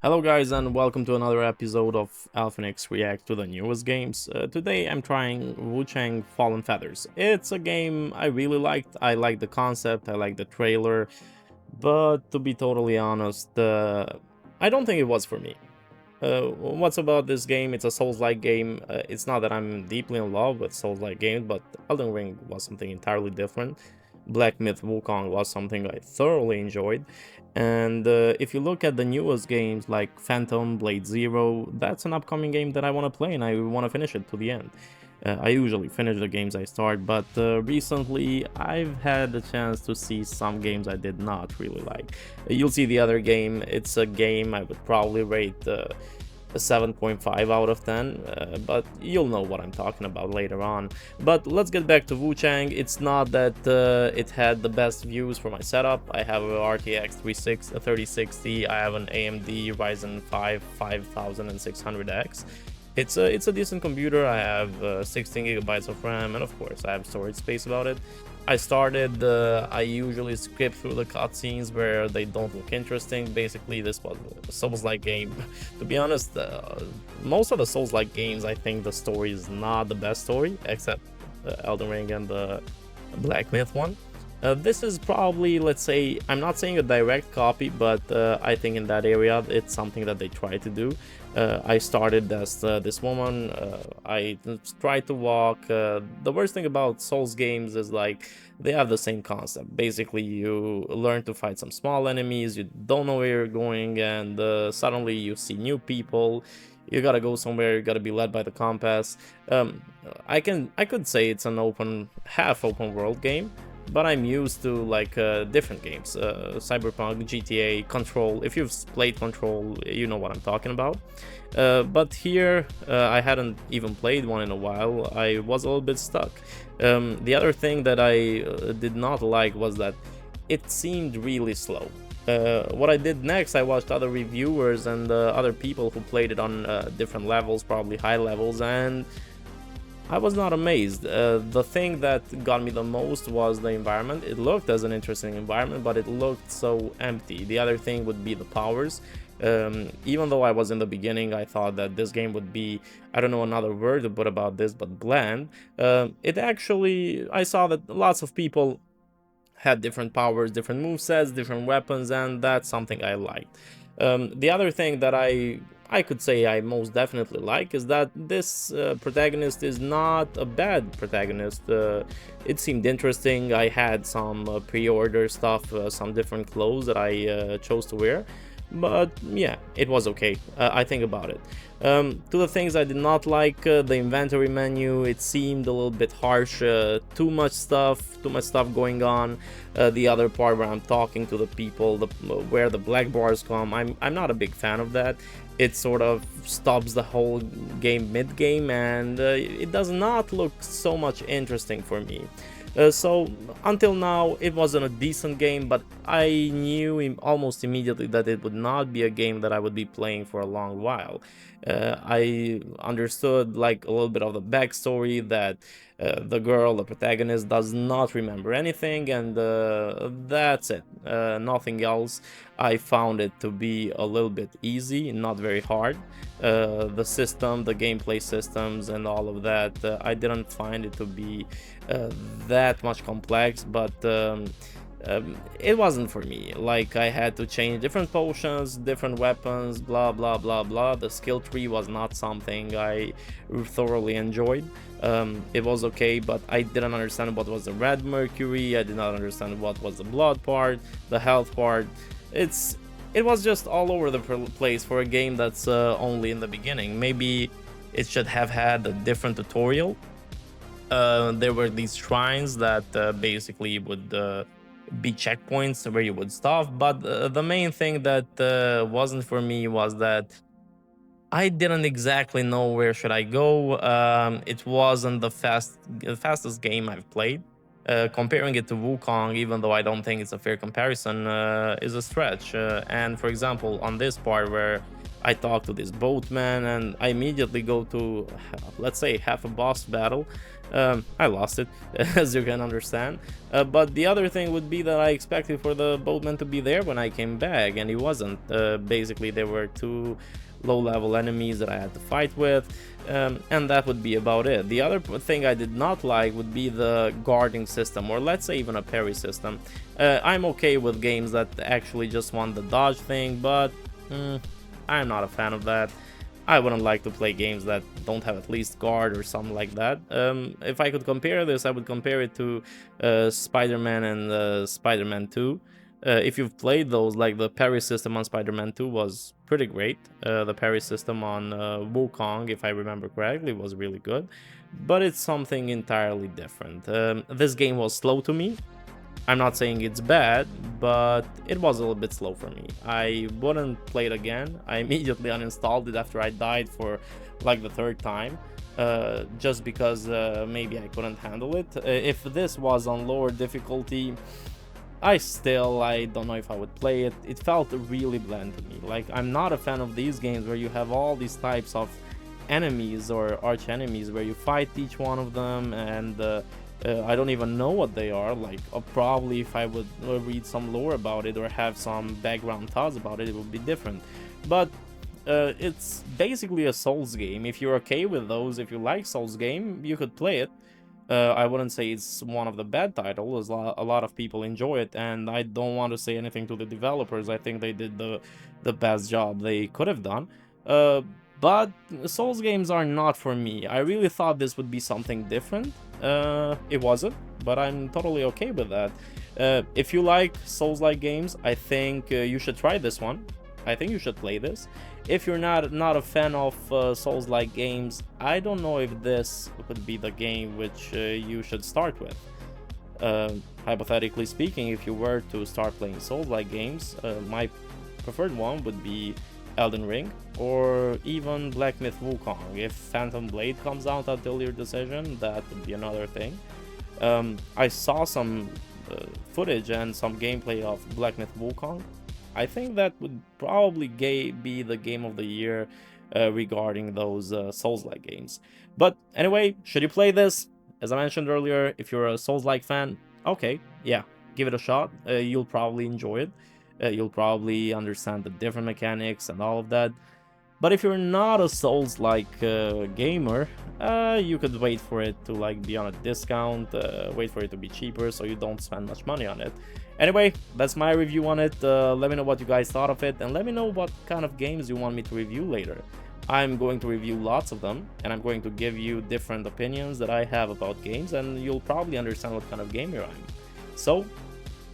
Hello guys and welcome to another episode of Alphanix react to the newest games. Today I'm trying Wuchang Fallen Feathers. It's a game I really liked. I like the concept, I like the trailer, but to be totally honest, I don't think it was for me. What's about this game? It's a Souls-like game. It's not that I'm deeply in love with Souls-like games, but Elden Ring was something entirely different. Black Myth Wukong was something I thoroughly enjoyed. And if you look at the newest games like Phantom, Blade Zero, that's an upcoming game that I want to play and I want to finish it to the end. I usually finish the games I start, but recently I've had the chance to see some games I did not really like. You'll see the other game. It's a game I would probably rate a 7.5 out of 10, but you'll know what I'm talking about later on. But let's get back to Wuchang. It's not that it had the best views for my setup. I have a RTX 3060, I have an AMD Ryzen 5 5600X. It's a decent computer. I have 16 gigabytes of RAM, and of course I have storage space about it. I usually skip through the cutscenes where they don't look interesting. Basically, this was a Souls-like game. To be honest, most of the Souls-like games, I think the story is not the best story, except Elden Ring and the Black Myth one. This is probably, let's say, I'm not saying a direct copy, but I think in that area it's something that they try to do. I started as this woman, I tried to walk. The worst thing about Souls games is like they have the same concept. Basically, you learn to fight some small enemies, you don't know where you're going, and suddenly you see new people. You gotta go somewhere, you gotta be led by the compass. I could say it's an half open world game, but I'm used to like different games, Cyberpunk, GTA, Control. If you've played Control, you know what I'm talking about. But here, I hadn't even played one in a while. I was a little bit stuck. The other thing that I did not like was that it seemed really slow. What I did next, I watched other reviewers and other people who played it on different levels, probably high levels, and I was not amazed. The thing that got me the most was the environment. It looked as an interesting environment, but it looked so empty. The other thing would be the powers. Even though I was in the beginning, I thought that this game would be, I don't know another word to put about this, but bland. I saw that lots of people had different powers, different movesets, different weapons, and that's something I liked. The other thing that I could say I most definitely like is that this protagonist is not a bad protagonist. It seemed interesting. I had some pre-order stuff, some different clothes that I chose to wear, but yeah, it was okay. I think about it. To the things I did not like, the inventory menu, it seemed a little bit harsh, too much stuff going on. The other part where I'm talking to the people, where the black bars come, I'm not a big fan of that. It sort of stops the whole game mid-game, and it does not look so much interesting for me. So until now it wasn't a decent game, but I knew almost immediately that it would not be a game that I would be playing for a long while. I understood like a little bit of the backstory that the girl, the protagonist, does not remember anything, and that's it. Nothing else. I found it to be a little bit easy, not very hard. The system, the gameplay systems, and all of that, I didn't find it to be that much complex, but it wasn't for me. Like, I had to change different potions, different weapons, blah blah blah blah. The skill tree was not something I thoroughly enjoyed. It was okay, but I didn't understand what was the red mercury. I did not understand what was the blood part, the health part. It was just all over the place for a game that's only in the beginning. Maybe it should have had a different tutorial. There were these shrines that basically would be checkpoints where you would stop, but the main thing that wasn't for me was that I didn't exactly know where should I go. It wasn't the fastest game I've played. Comparing it to Wukong, even though I don't think it's a fair comparison, is a stretch. And for example, on this part where I talk to this boatman and I immediately go to, let's say, half a boss battle. I lost it, as you can understand. But the other thing would be that I expected for the boatman to be there when I came back, and he wasn't. Basically, there were two low-level enemies that I had to fight with, and that would be about it. The other thing I did not like would be the guarding system, or let's say even a parry system. I'm okay with games that actually just want the dodge thing, but I'm not a fan of that. I wouldn't like to play games that don't have at least guard or something like that. If I could compare this, I would compare it to Spider-Man and Spider-Man 2. If you've played those, like the parry system on Spider-Man 2 was pretty great. The parry system on Wuchang, if I remember correctly, was really good. But it's something entirely different. This game was slow to me. I'm not saying it's bad, but it was a little bit slow for me. I wouldn't play it again. I immediately uninstalled it after I died for like the third time, just because maybe I couldn't handle it. If this was on lower difficulty, I don't know if I would play it. It felt really bland to me. Like, I'm not a fan of these games where you have all these types of enemies or arch enemies where you fight each one of them, and I don't even know what they are. Like, probably if I would read some lore about it or have some background thoughts about it, it would be different. But it's basically a Souls game. If you're okay with those, if you like Souls game, you could play it. I wouldn't say it's one of the bad titles. A lot of people enjoy it, and I don't want to say anything to the developers. I think they did the best job they could have done. But Souls games are not for me. I really thought this would be something different. It wasn't, but I'm totally okay with that. If you like Souls-like games, I think you should try this one. I think you should play this. If you're not a fan of Souls-like games, I don't know if this would be the game which you should start with. Hypothetically speaking, if you were to start playing Souls-like games, my preferred one would be Elden Ring, or even Black Myth Wukong. If Phantom Blade comes out until your decision, that would be another thing. I saw some footage and some gameplay of Black Myth Wukong. I think that would probably be the game of the year regarding those Souls-like games. But anyway, should you play this? As I mentioned earlier, if you're a Souls-like fan, okay, yeah, give it a shot. You'll probably enjoy it. You'll probably understand the different mechanics and all of that. But if you're not a Souls-like gamer, you could wait for it to be on a discount, wait for it to be cheaper so you don't spend much money on it. Anyway, that's my review on it. Let me know what you guys thought of it, and let me know what kind of games you want me to review later. I'm going to review lots of them, and I'm going to give you different opinions that I have about games, and you'll probably understand what kind of gamer I am. So,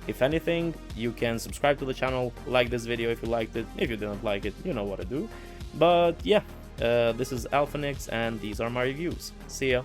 if anything, you can subscribe to the channel, like this video if you liked it. If you didn't like it, you know what to do. But yeah, this is Alphanix, and these are my reviews. See ya!